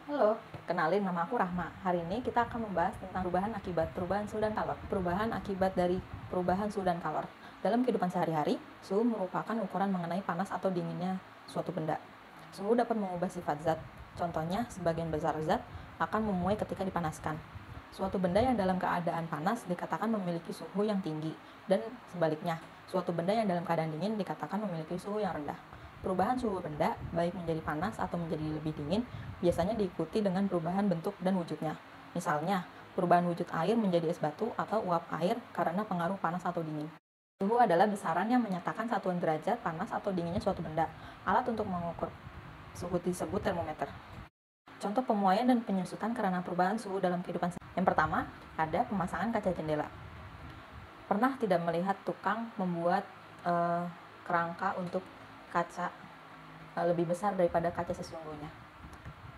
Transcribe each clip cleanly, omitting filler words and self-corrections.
Halo, kenalin nama aku Rahma. Hari ini kita akan membahas tentang perubahan akibat perubahan suhu dan kalor. Perubahan akibat dari perubahan suhu dan kalor. Dalam kehidupan sehari-hari, suhu merupakan ukuran mengenai panas atau dinginnya suatu benda. Suhu dapat mengubah sifat zat. Contohnya, sebagian besar zat akan memuai ketika dipanaskan. Suatu benda yang dalam keadaan panas dikatakan memiliki suhu yang tinggi, dan sebaliknya, suatu benda yang dalam keadaan dingin dikatakan memiliki suhu yang rendah. Perubahan suhu benda, baik menjadi panas atau menjadi lebih dingin, biasanya diikuti dengan perubahan bentuk dan wujudnya. Misalnya, perubahan wujud air menjadi es batu atau uap air karena pengaruh panas atau dingin. Suhu adalah besaran yang menyatakan satuan derajat panas atau dinginnya suatu benda. Alat untuk mengukur suhu disebut termometer. Contoh pemuaian dan penyusutan karena perubahan suhu dalam kehidupan sehari-hari. Yang pertama, ada pemasangan kaca jendela. Pernah tidak melihat tukang membuat kerangka untuk kaca lebih besar daripada kaca sesungguhnya?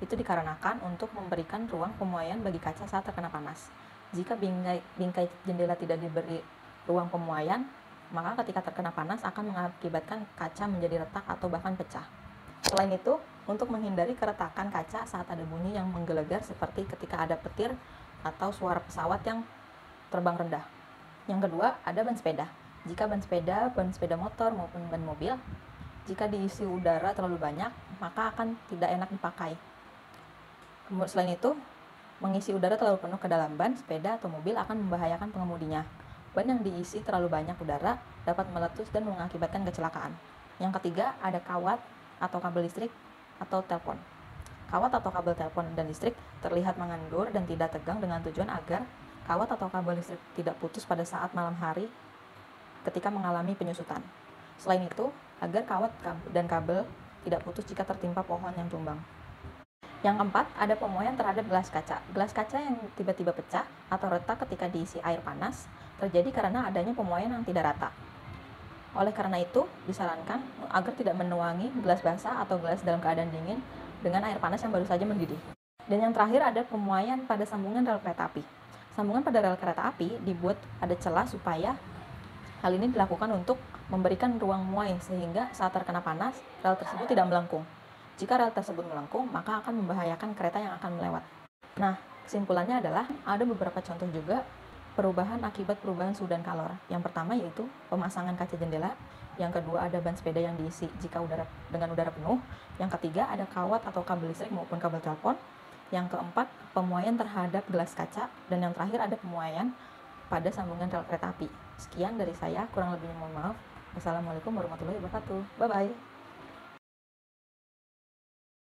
Itu dikarenakan untuk memberikan ruang pemuaian bagi kaca saat terkena panas. Jika bingkai jendela tidak diberi ruang pemuaian, maka ketika terkena panas akan mengakibatkan kaca menjadi retak atau bahkan pecah. Selain itu, untuk menghindari keretakan kaca saat ada bunyi yang menggelegar seperti ketika ada petir atau suara pesawat yang terbang rendah. Yang kedua, ada ban sepeda. Jika ban sepeda motor maupun ban mobil, jika diisi udara terlalu banyak, maka akan tidak enak dipakai. Selain itu, mengisi udara terlalu penuh ke dalam ban, sepeda, atau mobil akan membahayakan pengemudinya. Ban yang diisi terlalu banyak udara dapat meletus dan mengakibatkan kecelakaan. Yang ketiga, ada kawat atau kabel listrik atau telepon. Kawat atau kabel telepon dan listrik terlihat mengendur dan tidak tegang dengan tujuan agar kawat atau kabel listrik tidak putus pada saat malam hari ketika mengalami penyusutan. Selain itu, agar kawat dan kabel tidak putus jika tertimpa pohon yang tumbang. Yang keempat, ada pemuaian terhadap gelas kaca. Gelas kaca yang tiba-tiba pecah atau retak ketika diisi air panas terjadi karena adanya pemuaian yang tidak rata. Oleh karena itu, disarankan agar tidak menuangi gelas basah atau gelas dalam keadaan dingin dengan air panas yang baru saja mendidih. Dan yang terakhir, ada pemuaian pada sambungan rel kereta api. Sambungan pada rel kereta api dibuat ada celah supaya hal ini dilakukan untuk memberikan ruang muai sehingga saat terkena panas, rel tersebut tidak melengkung. Jika rel tersebut melengkung, maka akan membahayakan kereta yang akan melewat. Nah, kesimpulannya adalah ada beberapa contoh juga perubahan akibat perubahan suhu dan kalor. Yang pertama yaitu pemasangan kaca jendela. Yang kedua, ada ban sepeda yang diisi dengan udara penuh. Yang ketiga, ada kawat atau kabel listrik maupun kabel telepon. Yang keempat, pemuaian terhadap gelas kaca. Dan yang terakhir, ada pemuaian pada sambungan rel kereta api. Sekian dari saya, kurang lebihnya mohon maaf. Wassalamualaikum warahmatullahi wabarakatuh. Bye-bye.